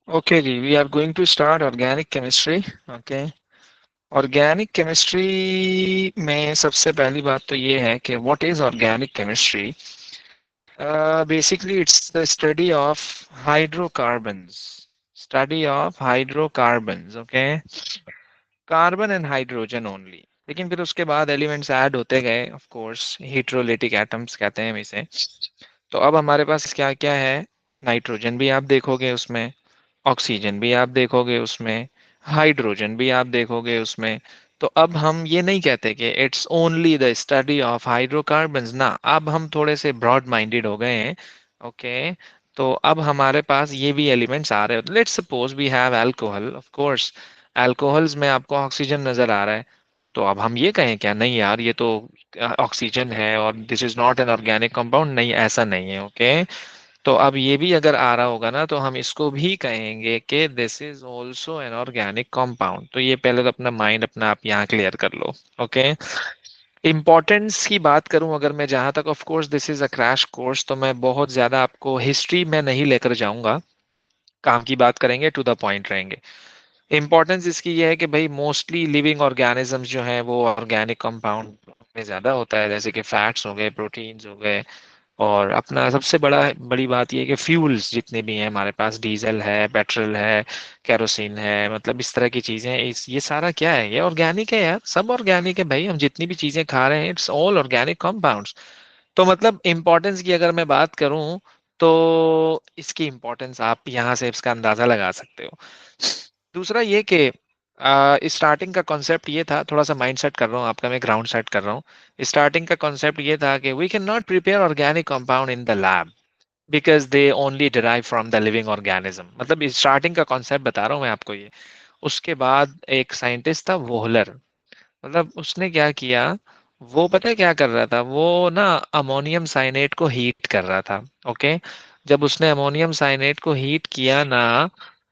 Okay जी, we are going to start organic chemistry. Okay. Organic chemistry में सबसे पहली बात तो ये है कि what is organic chemistry. Basically it's the study of hydrocarbons. Study of hydrocarbons. Okay. Carbon and hydrogen only. लेकिन फिर उसके बाद एलिमेंट्स ऐड होते गए, ऑफ कोर्स हीट्रोलिटिक एटम्स कहते हैं हम इसे। तो अब हमारे पास क्या क्या है? नाइट्रोजन भी आप देखोगे उसमें, ऑक्सीजन भी आप देखोगे उसमें, हाइड्रोजन भी आप देखोगे उसमें। तो अब हम ये नहीं कहते कि it's only the study of hydrocarbons ना, अब हम थोड़े से ब्रॉड माइंडेड हो गए हैं। ओके। तो अब हमारे पास ये भी एलिमेंट्स आ रहे हैं। Let's suppose we have alcohol, of course alcohols में आपको ऑक्सीजन नजर आ रहा है। तो अब हम ये कहें क्या? नहीं यार, ये तो ऑक्सीजन है और this is not an organic compound. नहीं, ऐसा नहीं है। ओके। तो अब ये भी अगर आ रहा होगा ना, तो हम इसको भी कहेंगे कि this is also an organic compound. तो ये पहले तो अपना माइंड अपना आप यहाँ क्लियर कर लो। ओके। इम्पोर्टेंस की बात करूं अगर मैं, जहां तक, of course this is a crash course, तो मैं बहुत ज्यादा आपको हिस्ट्री में नहीं लेकर जाऊंगा। काम की बात करेंगे, टू द पॉइंट रहेंगे। इम्पोर्टेंस इसकी ये है कि भाई मोस्टली लिविंग ऑर्गेनिजम्स जो हैं वो ऑर्गेनिक कंपाउंड में ज्यादा होता है, जैसे कि फैट्स हो गए, प्रोटीन्स हो गए। और अपना सबसे बड़ी बात यह है कि फ्यूल्स जितने भी हैं हमारे पास, डीजल है, पेट्रोल है, केरोसिन है, मतलब इस तरह की चीजें, इस ये सारा क्या है? ये ऑर्गेनिक है यार, सब ऑर्गेनिक है भाई। हम जितनी भी चीजें खा रहे हैं, इट्स ऑल ऑर्गेनिक कंपाउंड्स। तो मतलब इम्पोर्टेंस की अगर मैं बात करूं, तो इसकी इम्पोर्टेंस आप यहाँ से इसका अंदाजा लगा सकते हो। दूसरा ये कि स्टार्टिंग का कॉन्सेप्ट ये था, थोड़ा सा माइंड सेट कर रहा हूँ आपका, मैं ग्राउंड सेट कर रहा हूँ। स्टार्टिंग का कॉन्सेप्ट ये था कि we can not prepare organic compound in the lab because they only derive from the living organism. मतलब स्टार्टिंग का कॉन्सेप्ट बता रहा हूँ मैं आपको ये। उसके बाद एक साइंटिस्ट था वोहलर। मतलब उसने क्या किया, वो पता है क्या कर रहा था? वो ना अमोनियम साइनेट को हीट कर रहा था। ओके। जब उसने अमोनियम साइनेट को हीट किया ना,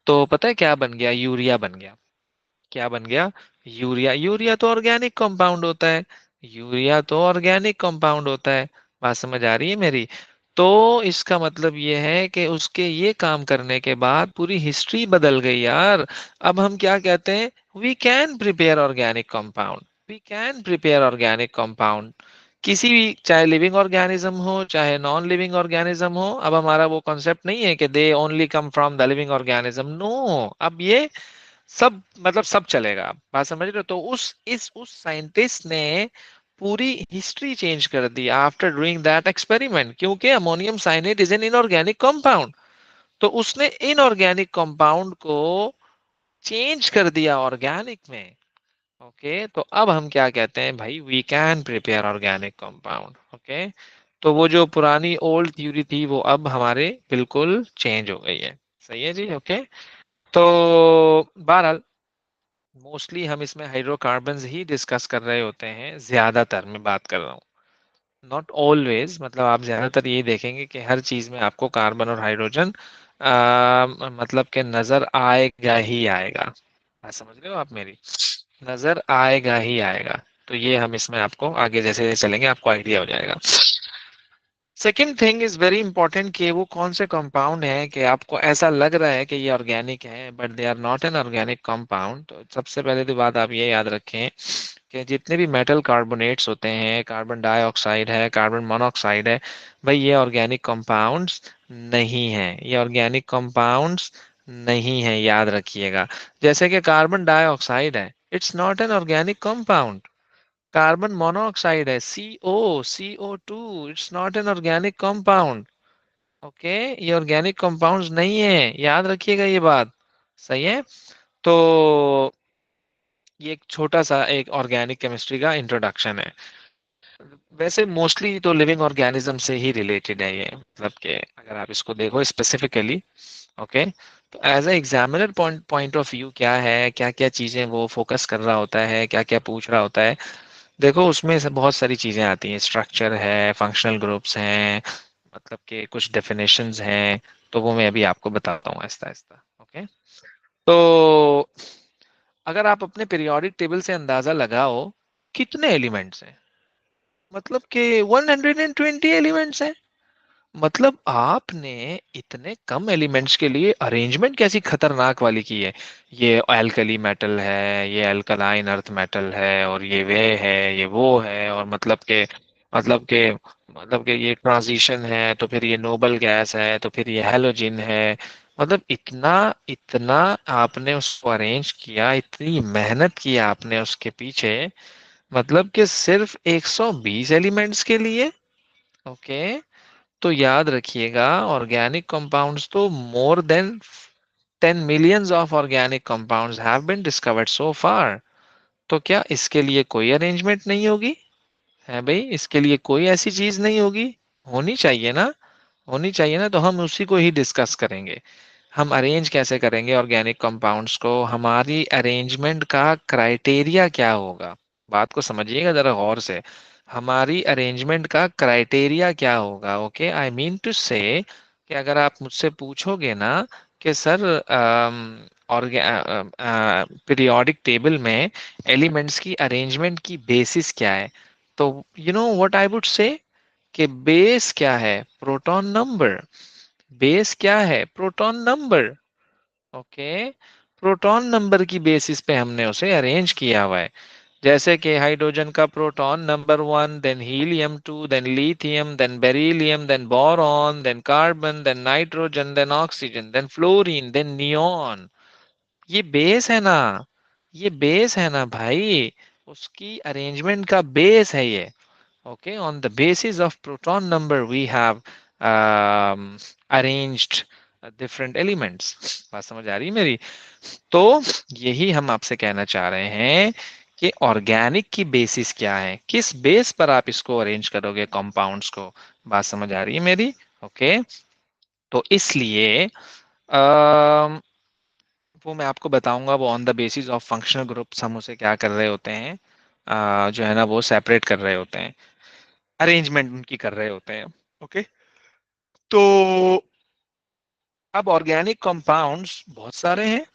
तो पता है क्या बन गया? यूरिया बन गया। क्या बन गया? यूरिया। यूरिया तो ऑर्गेनिक कंपाउंड होता है। यूरिया तो ऑर्गेनिक कंपाउंड होता है। बात समझ आ रही है मेरी? तो इसका मतलब ये है कि उसके ये काम करने के बाद पूरी हिस्ट्री बदल गई यार। अब हम क्या कहते हैं? We can prepare organic compound. We can prepare organic compound. किसी भी, चाहे लिविंग ऑर्गेनिज्म हो चाहे नॉन लिविंग ऑर्गेनिज्म हो। अब हमारा वो कॉन्सेप्ट नहीं है कि they only come from the living organism. No, अब ये सब, मतलब सब चलेगा। आप बात समझ रहे हो? तो उस साइंटिस्ट ने पूरी हिस्ट्री चेंज कर दी आफ्टर डूइंग दैट एक्सपेरिमेंट, क्योंकि ammonium cyanate is an inorganic compound. तो उसने इनऑर्गेनिक कंपाउंड को चेंज कर दिया ऑर्गेनिक में। ओके। तो अब हम क्या कहते हैं भाई? We can prepare organic compound. Okay. तो वो जो पुरानी ओल्ड थ्योरी थी वो अब हमारे बिल्कुल चेंज हो गई है। सही है जी। ओके। तो बहरहाल मोस्टली हम इसमें हाइड्रोकार्बन्स ही डिस्कस कर रहे होते हैं, ज्यादातर मैं बात कर रहा हूँ, नॉट ऑलवेज। मतलब आप ज्यादातर ये देखेंगे कि हर चीज में आपको कार्बन और हाइड्रोजन मतलब के नजर आएगा ही आएगा। बात समझ रहे हो आप मेरी? नजर आएगा ही आएगा। तो ये हम इसमें आपको आगे जैसे जैसे चलेंगे आपको आइडिया हो जाएगा। Second thing is very important कि वो कौन से कंपाउंड है कि आपको ऐसा लग रहा है कि ये ऑर्गेनिक है but they are not an organic compound. तो सबसे पहले तो बात आप ये याद रखें कि जितने भी मेटल कार्बोनेट्स होते हैं, कार्बन डाइऑक्साइड है, कार्बन मोनोऑक्साइड है, भाई ये ऑर्गेनिक कंपाउंड्स नहीं है। ये ऑर्गेनिक कंपाउंड्स नहीं है, याद रखिएगा। जैसे कि कार्बन डाइऑक्साइड है, it's not an organic compound. Carbon monoxide है, CO2, it's not an organic compound. Okay. ये ऑर्गेनिक कंपाउंड्स नहीं है, याद रखिएगा ये बात। सही है। तो ये एक छोटा सा एक ऑर्गेनिक केमिस्ट्री का इंट्रोडक्शन है। वैसे मोस्टली तो लिविंग ऑर्गेनिज्म से ही रिलेटेड है ये, मतलब कि अगर आप इसको देखो स्पेसिफिकली। ओके। तो as a examiner point point of view क्या है, क्या क्या चीजें वो फोकस कर रहा होता है, क्या क्या पूछ रहा होता है? देखो उसमें से बहुत सारी चीजें आती हैं, स्ट्रक्चर है, फंक्शनल ग्रुप्स हैं, मतलब कि कुछ डेफिनेशंस हैं। तो वो मैं अभी आपको बताता हूँ आहिस्ता आहिस्ता। ओके। तो अगर आप अपने पीरियोडिक टेबल से अंदाजा लगाओ, कितने एलिमेंट्स हैं? मतलब कि 120 एलिमेंट्स हैं। मतलब आपने इतने कम एलिमेंट्स के लिए अरेंजमेंट कैसी खतरनाक वाली की है। ये एल्कली मेटल है, ये अल्कलाइन अर्थ मेटल है, और ये वे है, ये वो है, और मतलब के मतलब के ये ट्रांजिशन है, तो फिर ये नोबल गैस है, तो फिर ये हैलोजन है। मतलब इतना इतना आपने उसको अरेंज किया, इतनी मेहनत की आपने उसके पीछे, मतलब कि सिर्फ 120 एलिमेंट्स के लिए। ओके। तो याद रखिएगा, ऑर्गेनिक कंपाउंड्स तो more than 10 millions of organic compounds have been discovered so far. तो क्या इसके लिए कोई अरेंजमेंट नहीं होगी? है भाई, इसके लिए कोई ऐसी चीज नहीं होगी? होनी चाहिए ना। होनी चाहिए ना, तो हम उसी को ही डिस्कस करेंगे। हम अरेंज कैसे करेंगे ऑर्गेनिक कंपाउंड्स को, हमारी अरेंजमेंट का क्राइटेरिया क्या होगा। बात को समझिएगा जरा गौर से। हमारी अरेंजमेंट का क्राइटेरिया क्या होगा? ओके, आई मीन टू से कि अगर आप मुझसे पूछोगे ना कि सर और पीरियोडिक टेबल में एलिमेंट्स की अरेंजमेंट की बेसिस क्या है, तो you know what I would say कि बेस क्या है? Proton number. बेस क्या है? Proton number. Okay. Proton number की बेसिस पे हमने उसे अरेंज किया हुआ है। जैसे कि हाइड्रोजन का proton number 1, then helium 2, then lithium, then beryllium, then boron, then carbon, then nitrogen, then oxygen, then fluorine, then neon. ये बेस है ना। ये बेस है ना भाई। उसकी अरेंजमेंट का बेस है ये। Okay, on the basis of proton number, we have arranged different elements. बात समझ आ रही है मेरी? तो यही हम आपसे कहना चाह रहे हैं कि ऑर्गेनिक की बेसिस क्या है, किस बेस पर आप इसको अरेंज करोगे कंपाउंड्स को। बात समझ आ रही है मेरी? ओके। तो इसलिए वो मैं आपको बताऊंगा, वो on the basis of functional groups हम उसे क्या कर रहे होते हैं, जो है ना वो सेपरेट कर रहे होते हैं, अरेंजमेंट उनकी कर रहे होते हैं। ओके। तो अब ऑर्गेनिक कंपाउंड्स बहुत सारे हैं,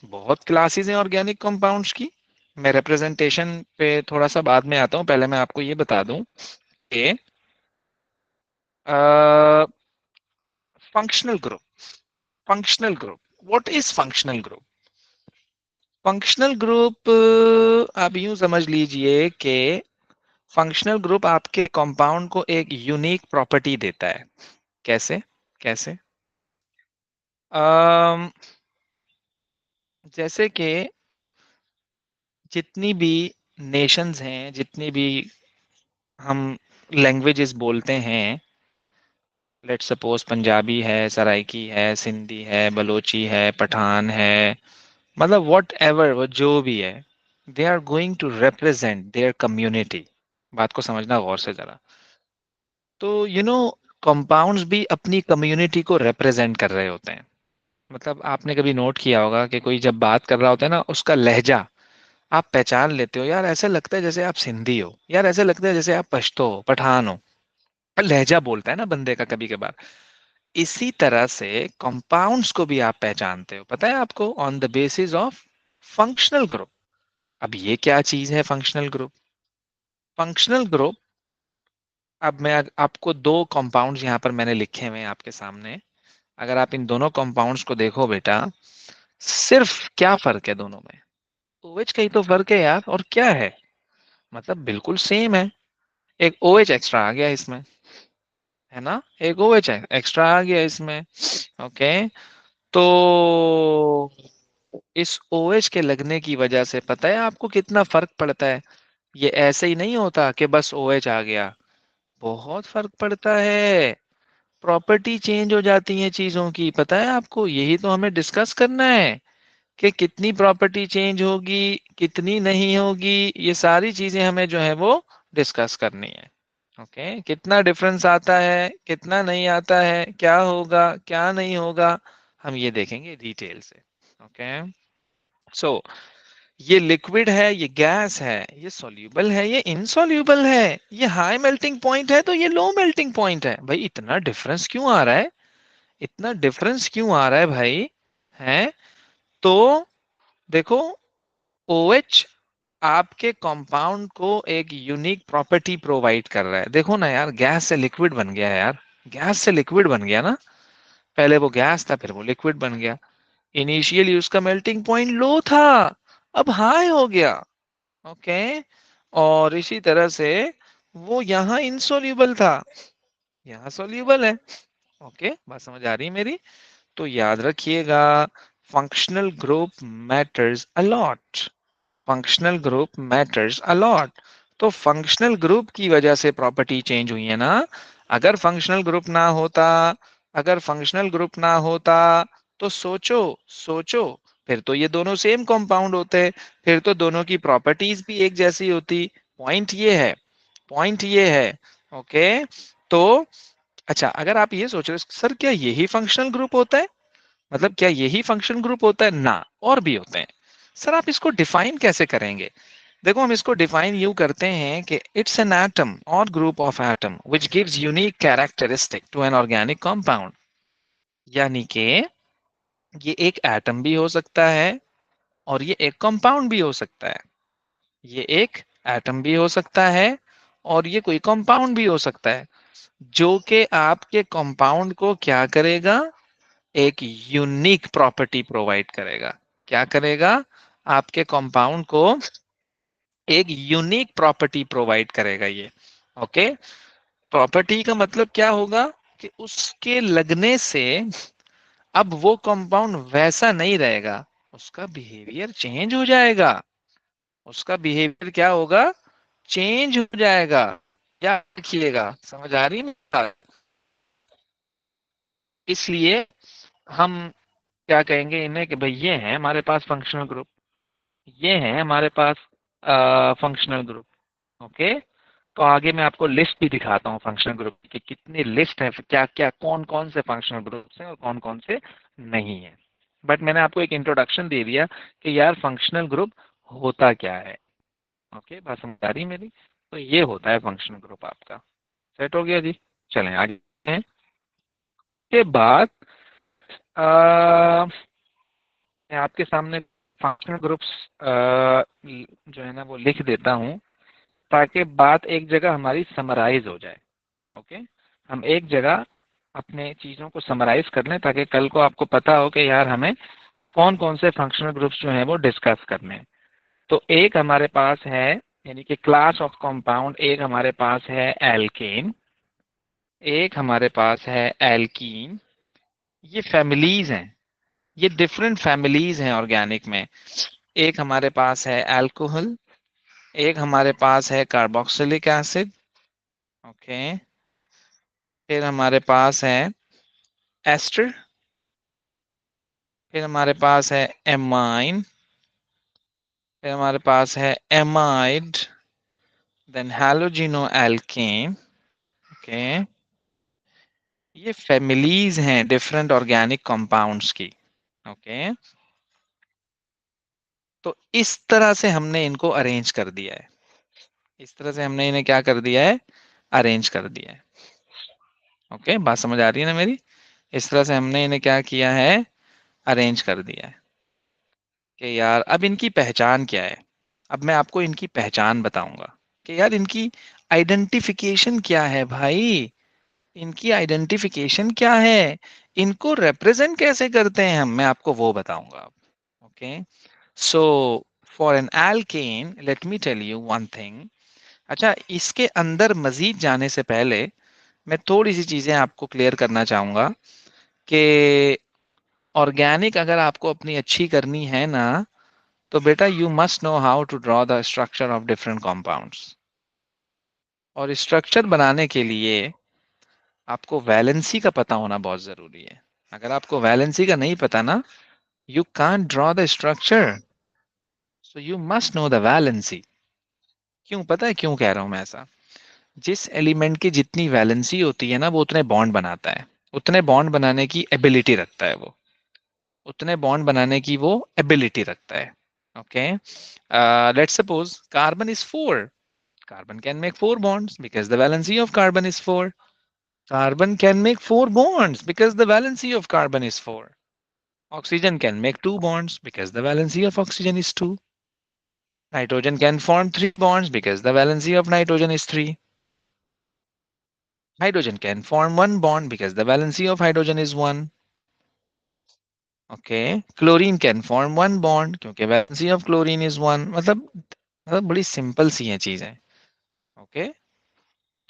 बहुत क्लासेस हैं ऑर्गेनिक कंपाउंड्स की। मैं रिप्रेजेंटेशन पे थोड़ा सा बाद में आता हूं, पहले मैं आपको ये बता दूं कि functional group. Functional group, what is functional group? Functional group आप यूं समझ लीजिए कि फंक्शनल ग्रुप आपके कंपाउंड को एक यूनिक प्रॉपर्टी देता है। कैसे? कैसे? अम, जैसे कि जितनी भी नेशंस हैं, जितनी भी हम लैंग्वेजेस बोलते हैं, लेट सपोज पंजाबी है, सराइकी है, सिंधी है, बलोची है, पठान है, मतलब व्हाट एवर वो जो भी है, they are going to represent their community. बात को समझना गौर से जरा। तो कंपाउंड्स भी अपनी कम्युनिटी को रिप्रेजेंट कर रहे होते हैं। मतलब आपने कभी नोट किया होगा कि कोई जब बात कर रहा होता है ना, उसका लहजा आप पहचान लेते हो, यार ऐसा लगता है जैसे आप सिंधी हो, यार ऐसा लगता है जैसे आप पश्तो हो, पठान हो। लहजा बोलता है ना बंदे का कभी कभार। इसी तरह से कंपाउंड्स को भी आप पहचानते हो, पता है आपको, on the basis of functional group. अब ये क्या चीज है फंक्शनल ग्रुप? फंक्शनल ग्रुप, अब मैं आपको दो कंपाउंड्स यहाँ पर मैंने लिखे हुए हैं आपके सामने। अगर आप इन दोनों कंपाउंड्स को देखो बेटा, सिर्फ क्या फर्क है दोनों में? ओएच का ही तो फर्क है यार, और क्या है? मतलब बिल्कुल सेम है। एक ओएच एक्स्ट्रा आ गया इसमें, है ना, एक ओएच एक्स्ट्रा आ गया इसमें। ओके। तो इस ओएच के लगने की वजह से पता है आपको कितना फर्क पड़ता है? ये ऐसे ही नहीं होता कि बस ओएच आ गया, बहुत फर्क पड़ता है। प्रॉपर्टी चेंज हो जाती है चीजों की, पता है आपको? यही तो हमें डिस्कस करना है कि कितनी प्रॉपर्टी चेंज होगी, कितनी नहीं होगी। ये सारी चीजें हमें जो है वो डिस्कस करनी है। ओके, कितना डिफरेंस आता है, कितना नहीं आता है, क्या होगा क्या नहीं होगा, हम ये देखेंगे डिटेल से। ओके। सो ये लिक्विड है, ये गैस है, ये सॉल्यूबल है, ये इनसॉल्यूबल है, ये हाई मेल्टिंग पॉइंट है, तो ये लो मेल्टिंग पॉइंट है। भाई इतना डिफरेंस क्यों आ रहा है? इतना डिफरेंस क्यों आ रहा है भाई? है। तो देखो, OH आपके कंपाउंड को एक यूनिक प्रॉपर्टी प्रोवाइड कर रहा है। देखो ना यार, गैस से लिक्विड बन गया है यार। गैस से लिक्विड बन गया ना, पहले वो गैस था फिर वो लिक्विड बन गया। इनिशियली उसका मेल्टिंग पॉइंट लो था, अब हाई हो गया। ओके, और इसी तरह से वो यहाँ इनसोल्यूबल था, यहाँ सोल्यूबल है। ओके, बात समझ आ रही है मेरी? तो याद रखिएगा, functional group matters a lot, functional group matters a lot. तो फंक्शनल ग्रुप की वजह से प्रॉपर्टी चेंज हुई है ना। अगर फंक्शनल ग्रुप ना होता, अगर फंक्शनल ग्रुप ना होता, तो सोचो, सोचो, फिर तो ये दोनों सेम कंपाउंड होते, फिर तो दोनों की प्रॉपर्टीज भी एक जैसी होती। पॉइंट ये है, पॉइंट ये है। ओके, तो अच्छा, अगर आप ये सोच रहे हो सर क्या यही फंक्शनल ग्रुप होता है, मतलब क्या यही फंक्शन ग्रुप होता है ना, और भी होते हैं। सर आप इसको डिफाइन कैसे करेंगे? देखो हम इसको डिफाइन यूं करते हैं कि इट्स एन एटम और group of atom which gives unique characteristic to an organic compound. यानी कि ये एक एटम भी हो सकता है और ये एक कंपाउंड भी हो सकता है। ये एक एटम भी हो सकता है और ये कोई कंपाउंड भी हो सकता है, जो कि आपके कंपाउंड को क्या करेगा, एक यूनिक प्रॉपर्टी प्रोवाइड करेगा। क्या करेगा? आपके कंपाउंड को एक यूनिक प्रॉपर्टी प्रोवाइड करेगा ये। ओके, प्रॉपर्टी का मतलब क्या होगा कि उसके लगने से अब वो कंपाउंड वैसा नहीं रहेगा, उसका बिहेवियर चेंज हो जाएगा। उसका बिहेवियर क्या होगा? चेंज हो जाएगा। क्या लिखिएगा, समझ आ रही है मेरी बात? इसलिए हम क्या कहेंगे इन्हें कि भाई ये है हमारे पास फंक्शनल ग्रुप, ये है हमारे पास फंक्शनल ग्रुप। ओके, तो आगे मैं आपको लिस्ट भी दिखाता हूँ फंक्शनल ग्रुप की, कितनी लिस्ट है, क्या क्या कौन कौन से फंक्शनल ग्रुप्स हैं और कौन कौन से नहीं है। बट मैंने आपको एक इंट्रोडक्शन दे दिया कि यार फंक्शनल ग्रुप होता क्या है। ओके, बात समझ आ रही है मेरी? तो ये होता है फंक्शनल ग्रुप आपका। सेट हो गया जी? चलें आगे हैं। के बाद मैं आपके सामने फंक्शनल ग्रुप्स जो है ना वो लिख देता हूँ, ताकि बात एक जगह हमारी समराइज हो जाए। ओके, हम एक जगह अपने चीजों को समराइज कर लें, ताकि कल को आपको पता हो कि यार हमें कौन कौन से फंक्शनल ग्रुप्स जो हैं वो डिस्कस करने हैं। तो एक हमारे पास है, यानी कि क्लास ऑफ कंपाउंड, एक हमारे पास है एल्केन, एक हमारे पास है एल्कीन। ये फैमिलीज हैं, ये डिफरेंट फैमिलीज हैं ऑर्गेनिक में। एक हमारे पास है अल्कोहल, एक हमारे पास है कार्बोक्सिलिक एसिड। ओके, फिर हमारे पास है एस्टर, फिर हमारे पास है एमाइन, फिर हमारे पास है एमाइड, देन हैलोजिनो एल्केन। ओके, ये फैमिलीज हैं डिफरेंट ऑर्गेनिक कंपाउंड्स की। ओके, तो इस तरह से हमने इनको अरेंज कर दिया है, इस तरह से हमने इन्हें क्या कर दिया है, अरेंज कर दिया है। ओके, बात समझ आ रही है ना मेरी? इस तरह से हमने इन्हें क्या किया है, अरेंज कर दिया है। कि यार अब इनकी पहचान क्या है, अब मैं आपको इनकी पहचान बताऊंगा कि यार इनकी आइडेंटिफिकेशन क्या है भाई, इनकी आइडेंटिफिकेशन क्या है, इनको रिप्रेजेंट कैसे करते हैं हम, मैं आपको वो बताऊंगा। Okay, so for an alkane let me tell you one thing. अच्छा, इसके अंदर मजीद जाने से पहले मैं थोड़ी सी चीजें आपको क्लियर करना चाहूंगा कि ऑर्गेनिक अगर आपको अपनी अच्छी करनी है ना, तो बेटा you must know how to draw the structure of different compounds. और स्ट्रक्चर बनाने के लिए आपको वैलेंसी का पता होना बहुत जरूरी है। अगर आपको वैलेंसी का नहीं पता ना, you can't draw the structure. So you must know the valency. क्यों पता है क्यों कह रहा हूं मैं ऐसा? जिस एलिमेंट की जितनी वैलेंसी होती है ना, वो उतने बॉन्ड बनाता है, उतने बॉन्ड बनाने की एबिलिटी रखता है वो, उतने बॉन्ड बनाने की वो एबिलिटी रखता है। Okay, let's suppose carbon is 4, carbon can make 4 bonds because the valency of carbon is 4. Carbon can make 4 bonds because the valency of carbon is 4. Oxygen can make 2 bonds because the valency of oxygen is 2. Nitrogen can form 3 bonds because the valency of nitrogen is 3. Hydrogen can form one bond because the valency of hydrogen is one. Okay, chlorine can form one bond क्योंकि valency of chlorine is one. मतलब बड़ी simple सी हैं चीजें. Okay,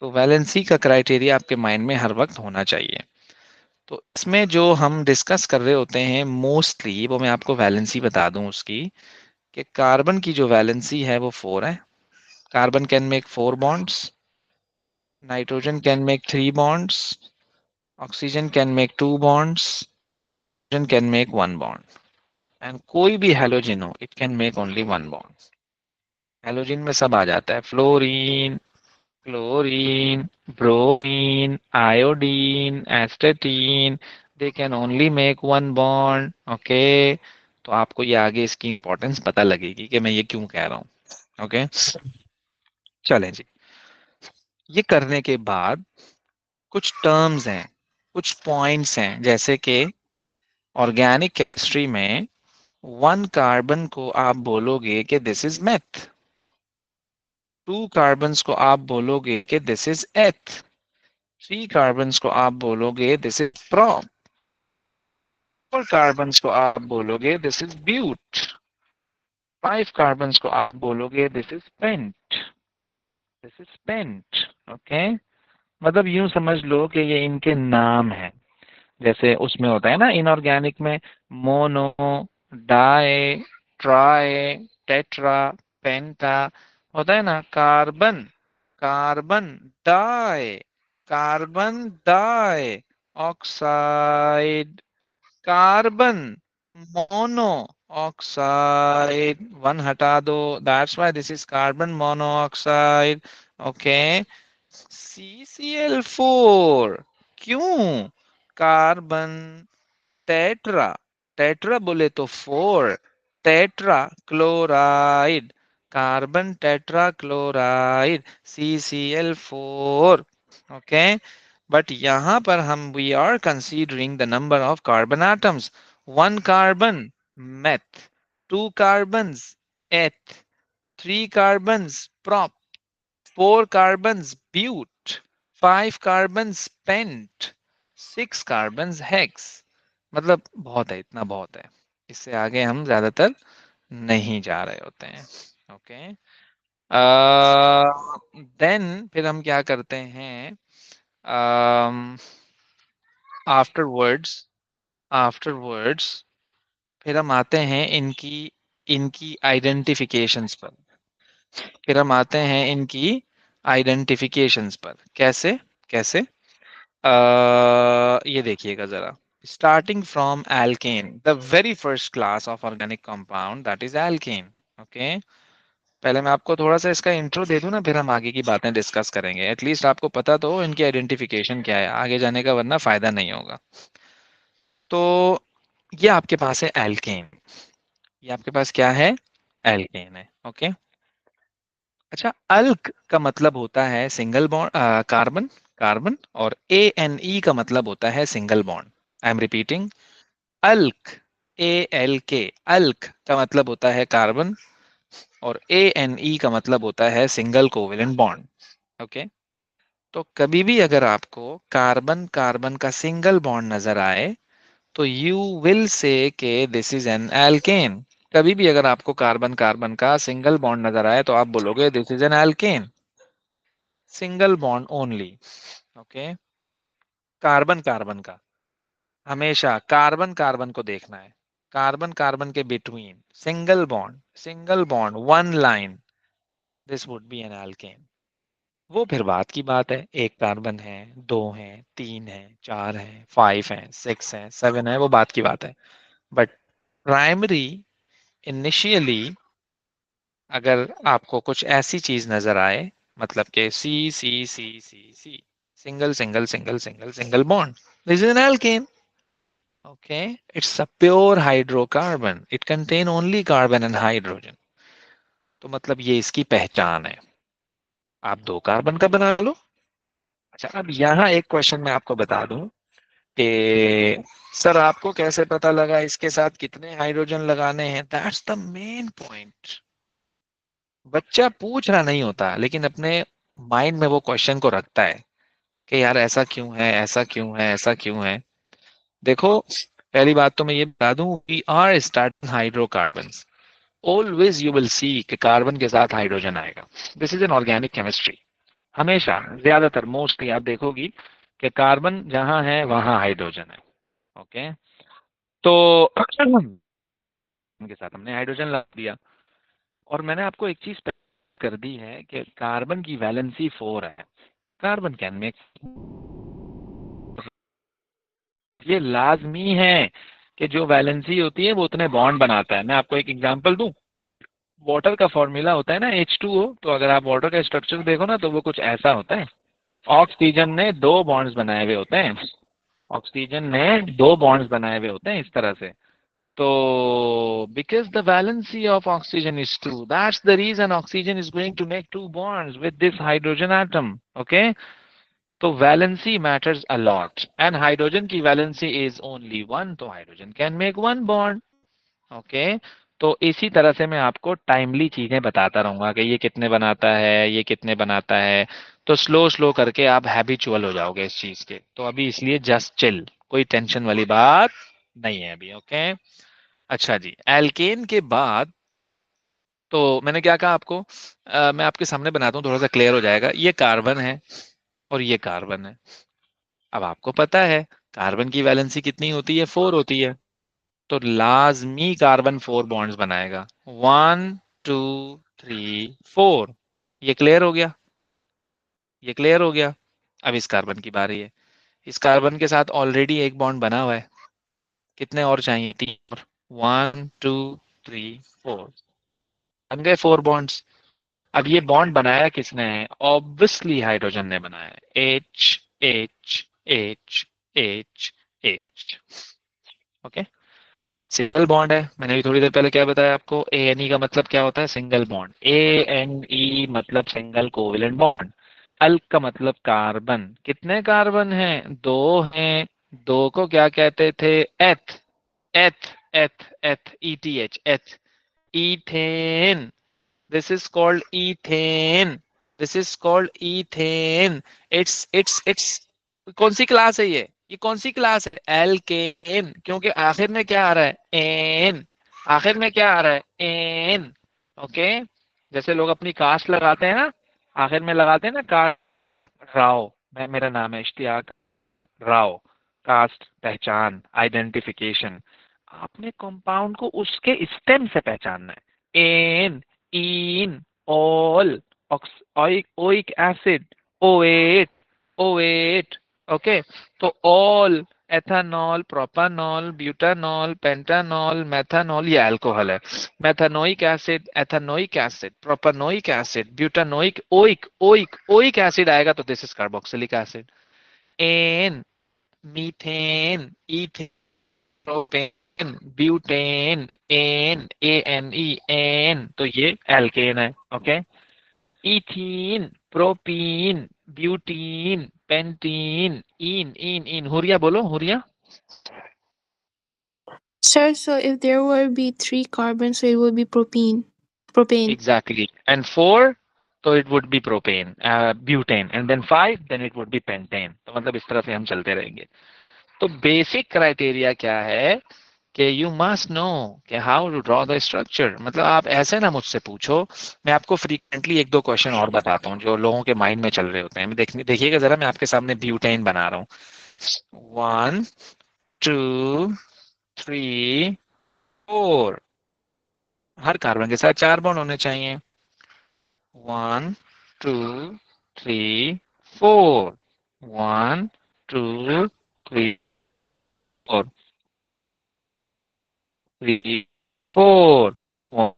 तो valency का criteria आपके mind में हर वक्त होना चाहिए. तो इसमें जो हम डिस्कस कर रहे होते हैं मोस्टली, वो मैं आपको वैलेंसी बता दूं उसकी, कि कार्बन की जो वैलेंसी है वो 4 है. Carbon can make 4 bonds, nitrogen can make 3 bonds, oxygen can make 2 bonds, hydrogen can make 1 bond, and कोई भी हैलोजन हो it can make only 1 bond. Halogen में सब आ जाता है, fluorine, chlorine, bromine, iodine, एस्टेटीन, they can only make 1 bond. Okay, तो आपको ये आगे इसकी इंपॉर्टेंस पता लगेगी कि मैं ये क्यों कह रहा हूँ. ओके, चलें जी. ये करने के बाद कुछ टर्म्स हैं, कुछ पॉइंट्स हैं, जैसे कि ऑर्गेनिक केमिस्ट्री में 1 कार्बन को आप बोलोगे कि दिस इज मेथ, 2 कार्बन्स को आप बोलोगे कि दिस इज एथ, 3 कार्बन्स को आप बोलोगे दिस इज प्रोप, 4 कार्बन्स को आप बोलोगे दिस इज ब्यूट, 5 कार्बन्स को आप बोलोगे this is pent, this is pent. Okay, मतलब यूं समझ लो कि ये इनके नाम हैं. जैसे उसमें होता है ना इनऑर्गेनिक में, mono, di, tri, tetra, penta, होता है ना. Carbon, carbon di, carbon di oxide, carbon mono oxide, one हटा दो, that's why this is carbon monoxide. Okay, CCl4, क्यों? कार्बन टेट्रा, टेट्रा बोले तो 4, tetra chloride, carbon tetra chloride, CCl4. Okay, but यहां पर हम we are considering the number of carbon atoms. 1 carbon meth, 2 carbons eth, 3 carbons prop, 4 carbons ब्यूट, 5 carbons paint, 6 carbons hex. मतलब बहुत है, इतना बहुत है. इससे आगे हम ज्यादातर नहीं जा रहे होते हैं. ओके, देन फिर हम क्या करते हैं, आफ्टरवर्ड्स, आफ्टरवर्ड्स फिर हम आते हैं इनकी इनकी आइडेंटिफिकेशंस पर. फिर हम आते हैं इनकी आइडेंटिफिकेशंस पर. कैसे? कैसे? ये देखिएगा जरा. Starting from alkane, the very first class of organic compound that is alkane. Okay, पहले मैं आपको थोड़ा सा इसका इंट्रो दे दूं ना, फिर हम आगे की बातें डिस्कस करेंगे. एटलीस्ट आपको पता तो हो इनकी आइडेंटिफिकेशन क्या है आगे जाने का, वरना फायदा नहीं होगा. तो ये आपके पास है एल्केन, ये आपके पास क्या है? एल्केन है. ओके, अच्छा, अल्क का मतलब होता है सिंगल बॉन्ड, कार्बन, कार्बन, और ANE का मतलब होता है single bond. I am repeating, अल्क, ALK, अल्क का मतलब होता है कार्बन, और ANE का मतलब होता है सिंगल कोवेलेंट बॉन्ड. ओके, तो कभी भी अगर आपको कार्बन कार्बन का सिंगल बॉन्ड नजर आए तो यू विल से के दिस इज एन एल्केन. कभी भी अगर आपको कार्बन कार्बन का सिंगल बॉन्ड नजर आए तो आप बोलोगे this is an alkane, single bond only. Okay, carbon carbon का हमेशा कार्बन कार्बन को देखना है, कार्बन कार्बन के between single bond, one line, this would be an alkane. वो फिर बात की बात है, एक कार्बन है, दो है, तीन है, चार है, 5 है, 6 है, 7 है, वो बात की बात है. बट प्राइमरी, इनिशियली, अगर आपको कुछ ऐसी चीज नजर आए, मतलब के c c c c c, single single single single single bond, this is an alkane. Okay, it's a pure hydrocarbon, it contain only carbon and hydrogen. तो मतलब ये इसकी पहचान है. आप 2 कार्बन का बना लो. अच्छा, अब यहाँ एक क्वेश्चन मैं आपको बता दूं कि सर आपको कैसे पता लगा इसके साथ कितने हाइड्रोजन लगाने हैं. That's the main point. बच्चा पूछ रहा नहीं होता लेकिन अपने माइंड में वो क्वेश्चन को रखता है कि यार ऐसा क्यों है, ऐसा क्यों है, ऐसा क्यों है। देखो, पहली बात तो मैं ये बता दूं, we are starting hydrocarbons, always you will see कि कार्बन के साथ हाइड्रोजन आएगा। This is an organic chemistry. हमेशा, ज्यादातर, मोस्टली आप देखोगी कि कार्बन जहां है वहां हाइड्रोजन है। ओके, तो उनके साथ हमने हाइड्रोजन लगा दिया। और मैंने आपको एक चीज कर दी है कि कार्बन की वैलेंसी 4 है। कार्बन कैन मेक, ये लाजमी है कि जो वैलेंसी होती है वो उतने बॉन्ड बनाता है। मैं आपको एक एग्जांपल दूं, वाटर का फॉर्मूला होता है ना H2O, तो अगर आप वाटर का स्ट्रक्चर देखो ना तो वो कुछ ऐसा होता है। ऑक्सीजन ने दो बॉन्ड्स बनाए हुए होते हैं, ऑक्सीजन ने दो बॉन्ड्स बनाए हुए होते हैं इस तरह से। तो because the valency of oxygen is 2, that's the reason oxygen is going to make two bonds with this hydrogen atom. Okay, तो valency matters a lot, and hydrogen की वैलेंसी इज ओनली 1, तो hydrogen can make one bond. Okay, तो इसी तरह से मैं आपको timely चीजें बताता रहूंगा कि ये कितने बनाता है, ये कितने बनाता है। तो स्लो स्लो करके आप हैबिचुअल हो जाओगे इस चीज के। तो अभी इसलिए जस्ट चिल, कोई टेंशन वाली बात नहीं है अभी। ओके, अच्छा जी, एल्केन के बाद तो मैंने क्या कहा आपको, मैं आपके सामने बनाता हूँ, थोड़ा सा क्लियर हो जाएगा। ये कार्बन है और ये कार्बन है। अब आपको पता है कार्बन की वैलेंसी कितनी होती है, 4 होती है। तो लाजमी कार्बन 4 बॉन्ड्स बनाएगा, 1 2 3 4। ये क्लियर हो गया, ये क्लियर हो गया। अब इस कार्बन की बारी है। इस कार्बन के साथ ऑलरेडी एक बॉन्ड बना हुआ है, कितने और चाहिए, 3 और। 1 2 3 4, बन गए 4 बॉन्ड्स। अब ये बॉन्ड बनाया किसने है, ऑब्वियसली हाइड्रोजन ने बनाया है। H H H H H. Okay, single bond है। मैंने भी थोड़ी देर पहले क्या बताया आपको, ए एन ई का मतलब क्या होता है, सिंगल बॉन्ड। ए एन ई मतलब सिंगल कोवेलेंट बॉन्ड। अल्क का मतलब कार्बन। कितने कार्बन हैं, 2 हैं। दो को क्या कहते थे, एथ, एथ, एथ, एथ, ई टी एच, एथ, ethane. This is called ethane. This is called ethane. It's कौन सी क्लास है ये कौन सी क्लास है, एल्केन, क्योंकि आखिर में क्या आ रहा है, एन। आखिर में क्या आ रहा है, एन। ओके, जैसे लोग अपनी कास्ट लगाते हैं ना, आखिर में लगाते हैं ना कास्ट, राव। मैं, मेरा नाम है इश्तियाक राव। कास्ट, पहचान, आइडेंटिफिकेशन। आपने कंपाउंड को उसके स्टेम से पहचानना है। Ane, ine, ol, oic acid, oate, oate. Okay, तो ol, ethanol, propanol, butanol, pentanol, methanol, ये अल्कोहल है। Methanoic acid, ethanoic acid, propanoic acid, butanoic, oic, oic, oic acid आएगा तो this is carboxylic acid. Ane, methane, ethane, propane, butane, ane, A N E, ane, तो ये alkane है। Okay, ethene, propene, butene, pentene, इन, इन, इन, हुरिया बोलो, Huriya. Sir, so if there will be three carbons, so it will be propene. Propane. Exactly, and 4, तो it would be propane, butane, and then 5, then it would be pentane. तो मतलब इस तरह से हम चलते रहेंगे। तो बेसिक क्राइटेरिया क्या है कि यू मस्ट नो कि how to draw the structure. मतलब आप ऐसे ना मुझसे पूछो, मैं आपको फ्रीक्वेंटली एक दो क्वेश्चन और बताता हूँ जो लोगों के माइंड में चल रहे होते हैं। देखिएगा जरा, मैं आपके सामने ब्यूटेन बना रहा हूँ। 1 2 3 4, हर कार्बन के साथ 4 बॉन्ड होने चाहिए। 1 2 3 4, 1 2 3 4, 3 4, 1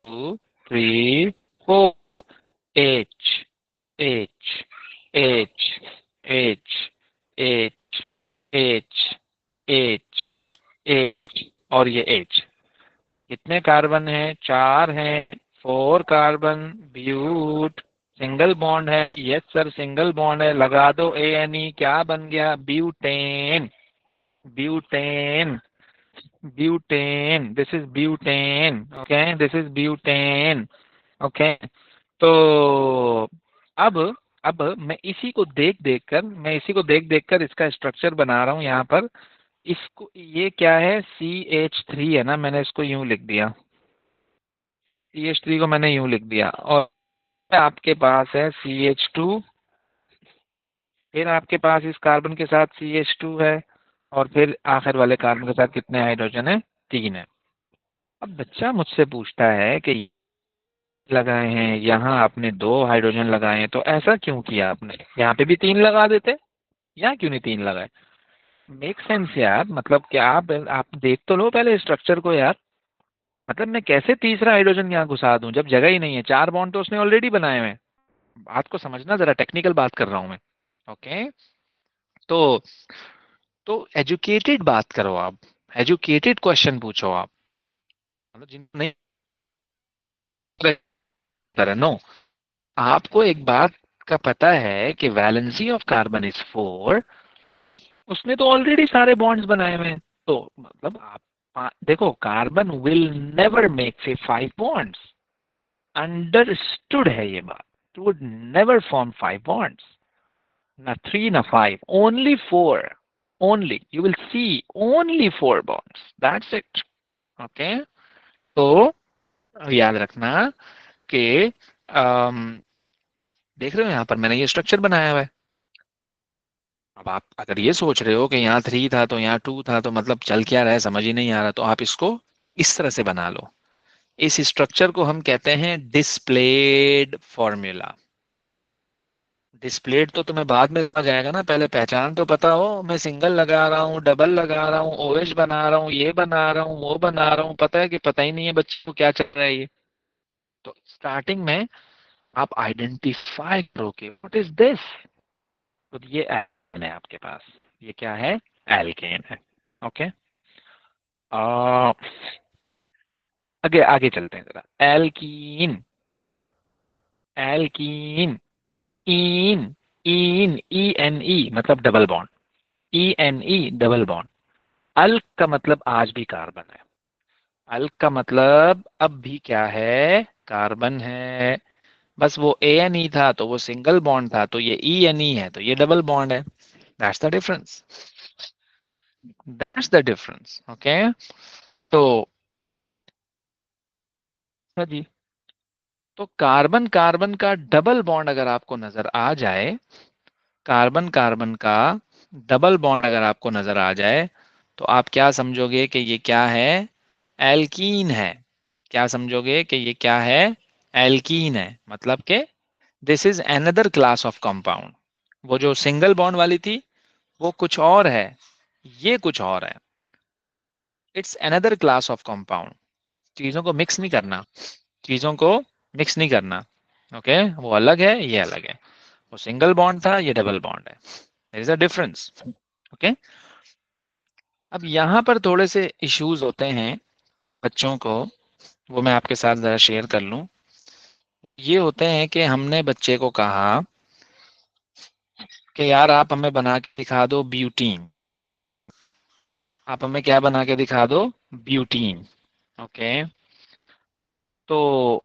2 3 4, H H H H H H H H, और ये H। कितने कार्बन है, 4 हैं। 4 कार्बन, ब्यूट, सिंगल बॉन्ड है। यस सर, सिंगल बॉन्ड है, लगा दो ए एन ई, क्या बन गया, butane, butane, butane, this is butane. Okay, this is butane. Okay, तो अब अब मैं इसी को देख देख कर इसका स्ट्रक्चर बना रहा हूँ यहाँ पर। इसको, ये क्या है, CH3 है ना, मैंने इसको यूं लिख दिया, CH3 को मैंने यूं लिख दिया, और आपके पास है CH2, फिर आपके पास इस कार्बन के साथ CH2 है, और फिर आखिर वाले कार्बन के साथ कितने हाइड्रोजन है, 3 है। अब बच्चा मुझसे पूछता है कि लगाए हैं, यहाँ आपने 2 हाइड्रोजन लगाए हैं, तो ऐसा क्यों किया आपने, यहाँ पे भी 3 लगा देते, यहाँ क्यों नहीं 3 लगाए? मेक सेंस यार, मतलब क्या, आप देख तो लो पहले स्ट्रक्चर को यार। मतलब मैं कैसे तीसरा हाइड्रोजन यहाँ घुसा दूं जब जगह ही नहीं है, 4 बॉन्ड तो उसने ऑलरेडी बनाए हुए हैं। बात को समझना जरा, टेक्निकल बात कर रहा हूं मैं। ओके। तो एजुकेटेड बात करो आप, एजुकेटेड क्वेश्चन पूछो आप, मतलब जिनको नहीं तरह नो। आपको एक बात का पता है कि वैलेंसी ऑफ कार्बन इज 4, उसने तो ऑलरेडी सारे बॉन्ड्स बनाए हुए हैं। तो मतलब आप देखो, कार्बन विल नेवर मेक से 5 बॉन्ड्स, अंडरस्टूड है ये बात, it would never form 5 bonds, ना 3 ना 5, only 4, only you will C only 4 bonds, that's it. Okay. तो याद रखना कि देख रहे हो यहाँ पर मैंने ये स्ट्रक्चर बनाया हुआ है। अब आप अगर ये सोच रहे हो कि यहाँ 3 था तो यहाँ 2 था, तो मतलब चल क्या रहा है समझ ही नहीं आ रहा, तो आप इसको इस तरह से बना लो। इस स्ट्रक्चर को हम कहते हैं डिस्प्लेड फॉर्मूला। डिस्प्लेड तो तुम्हें बाद में समझ आएगा ना, पहले पहचान तो पता हो, मैं सिंगल लगा रहा हूँ, डबल लगा रहा हूँ, OH बना रहा हूँ, ये बना रहा हूँ, वो बना रहा हूँ, पता है कि पता ही नहीं है बच्चे को क्या चल रहा है ये। तो स्टार्टिंग में आप आइडेंटिफाई करो कि व्हाट इज दिस। तो ये एल्केन है आपके पास, ये क्या है, एल्केन है। ओके। आगे आगे चलते हैं जरा। एल्कीन, एल्कीन, इन, ENE मतलब double bond, ENE double bond. अल्क का मतलब आज भी कार्बन है, अल्क का मतलब अब भी क्या है, कार्बन है। बस वो ANE था तो वो सिंगल बॉन्ड था, तो ये ENE है तो ये डबल बॉन्ड है। That's the difference, that's the difference. Okay. तो हाँ जी, तो कार्बन कार्बन का डबल बॉन्ड अगर आपको नजर आ जाए, कार्बन कार्बन का डबल बॉन्ड अगर आपको नजर आ जाए, तो आप क्या समझोगे कि ये क्या है, एल्कीन है। क्या समझोगे कि ये क्या है, एल्कीन है, मतलब कि this is another class of compound. वो जो सिंगल बॉन्ड वाली थी वो कुछ और है, ये कुछ और है, it's another class of compound. चीजों को मिक्स नहीं करना, चीजों को मिक्स नहीं करना। ओके, वो अलग है, ये अलग है, वो सिंगल बॉन्ड था, ये डबल बॉन्ड है, there is a difference. Okay. अब यहाँ पर थोड़े से इश्यूज होते हैं बच्चों को, वो मैं आपके साथ जरा शेयर कर लूं। ये होते हैं कि हमने बच्चे को कहा कि यार आप हमें बना के दिखा दो ब्यूटीन, आप हमें क्या बना के दिखा दो, ब्यूटीन। ओके। तो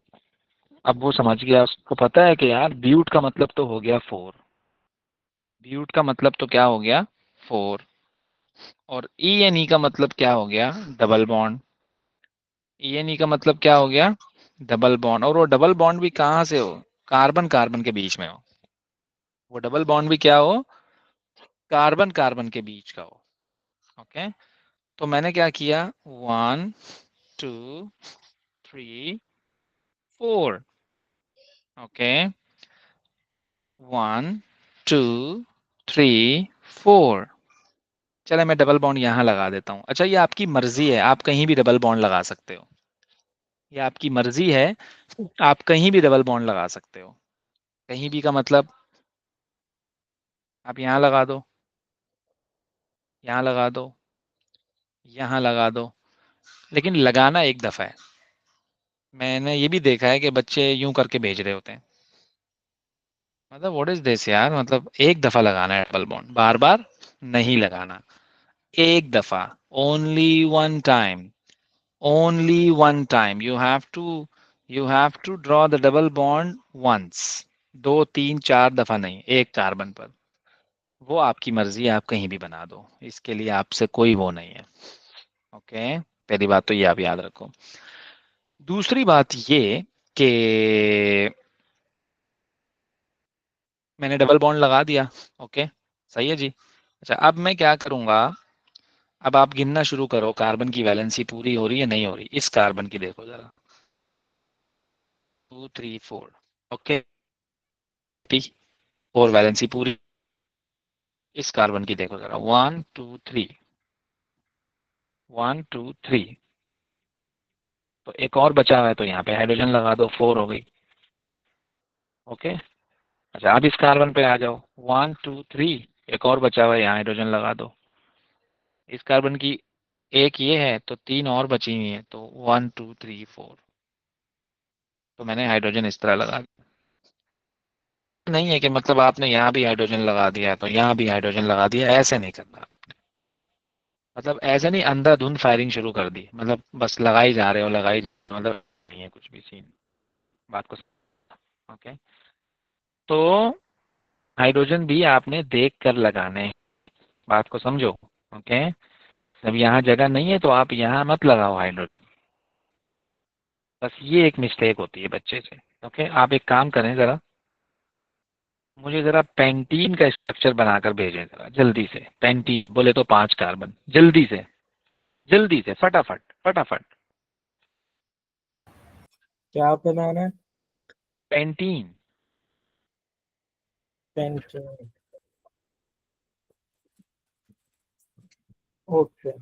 अब वो समझ गया, उसको पता है कि यार ब्यूट का मतलब तो हो गया 4, ब्यूट का मतलब तो क्या हो गया, 4, और ENE का मतलब क्या हो गया, डबल बॉन्ड। ENE का मतलब क्या हो गया, डबल बॉन्ड, और वो डबल बॉन्ड भी कहाँ से हो, कार्बन कार्बन के बीच में हो, वो डबल बॉन्ड भी क्या हो, कार्बन कार्बन के बीच का हो। ओके। तो मैंने क्या किया, 1 2 3 4। ओके, 1 2 3 4। चले मैं डबल बॉन्ड यहाँ लगा देता हूँ। अच्छा, ये आपकी मर्जी है, आप कहीं भी डबल बॉन्ड लगा सकते हो, ये आपकी मर्जी है, आप कहीं भी डबल बॉन्ड लगा सकते हो। कहीं भी का मतलब, आप यहाँ लगा दो, यहाँ लगा दो, यहाँ लगा दो, लेकिन लगाना एक दफा है। मैंने ये भी देखा है कि बच्चे यूं करके भेज रहे होते हैं, मतलब व्हाट इज दिस यार, मतलब एक दफा लगाना है डबल बॉन्ड, बार बार नहीं लगाना, एक दफा, only one time, only one time you have to draw the double bond once, 2 3 4 दफा नहीं, एक कार्बन पर। वो आपकी मर्जी है, आप कहीं भी बना दो, इसके लिए आपसे कोई वो नहीं है। ओके, पहली बात तो ये आप याद रखो। दूसरी बात ये कि मैंने डबल बॉन्ड लगा दिया। ओके, सही है जी। अच्छा, अब मैं क्या करूंगा, अब आप गिनना शुरू करो, कार्बन की वैलेंसी पूरी हो रही है नहीं हो रही। इस कार्बन की देखो जरा, 2 3 4। ओके, और वैलेंसी पूरी। इस कार्बन की देखो जरा, 1 2 3, 1 2 3। तो एक और बचा हुआ है, तो यहाँ पे हाइड्रोजन लगा दो, 4 हो गई। ओके, अच्छा अब इस कार्बन पे आ जाओ, 1 2 3, एक और बचा हुआ है, यहाँ हाइड्रोजन लगा दो। इस कार्बन की एक ये है, तो 3 और बची हुई है, तो 1 2 3 4। तो मैंने हाइड्रोजन इस तरह लगा दिया। नहीं है कि मतलब आपने यहाँ भी हाइड्रोजन लगा दिया तो यहाँ भी हाइड्रोजन लगा दिया, ऐसे नहीं करना। मतलब ऐसे नहीं अंधाधुंध फायरिंग शुरू कर दी, मतलब बस लगाई जा रहे हो, मतलब नहीं है कुछ भी सीन। बात को ओके, तो हाइड्रोजन भी आपने देख कर लगाने हैं, बात को समझो। ओके, जब यहाँ जगह नहीं है तो आप यहाँ मत लगाओ हाइड्रोजन। बस ये एक मिस्टेक होती है बच्चे से। ओके, आप एक काम करें जरा, मुझे जरा पेंटीन का स्ट्रक्चर बनाकर भेजें जरा जल्दी से। पेंटीन बोले तो 5 कार्बन, जल्दी से फटाफट फटाफट। क्या बनाना है? पेंटीन। पेंटिंग। ओके।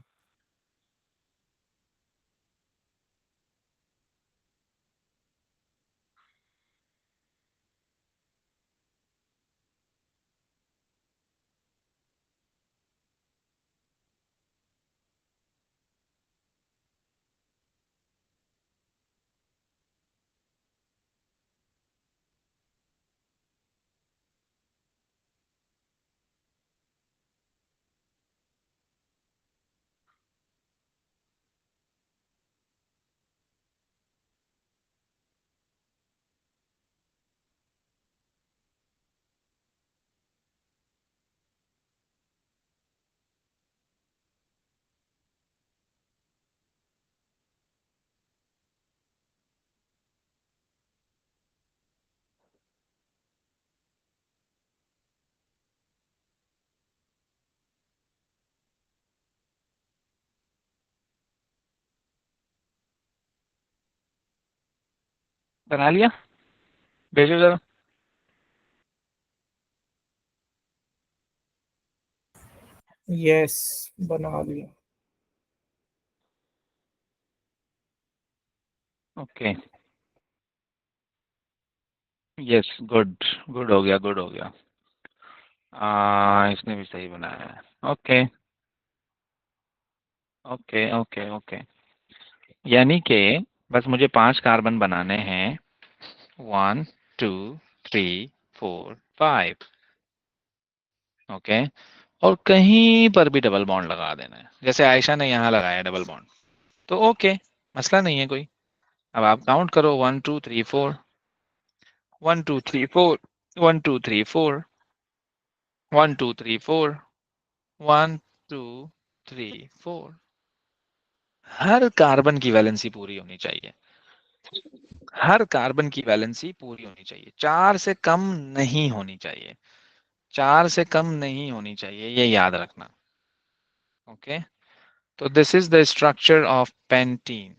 बना लिया, भेजो जरा। यस, बना लिया। ओके, यस, गुड, गुड हो गया, गुड हो गया। इसने भी सही बनाया है। ओके ओके ओके ओके, यानी कि बस मुझे 5 कार्बन बनाने हैं, 1 2 3 4 5। ओके, और कहीं पर भी डबल बॉन्ड लगा देना है, जैसे आयशा ने यहाँ लगाया डबल बॉन्ड, तो ओके, मसला नहीं है कोई। अब आप काउंट करो, 1 2 3 4, 1 2 3 4, 1 2 3 4, 1 2 3 4, 1 2 3 4। हर कार्बन की वैलेंसी पूरी होनी चाहिए, हर कार्बन की वैलेंसी पूरी होनी चाहिए, 4 से कम नहीं होनी चाहिए, 4 से कम नहीं होनी चाहिए, ये याद रखना। ओके, तो this is the structure of pentene.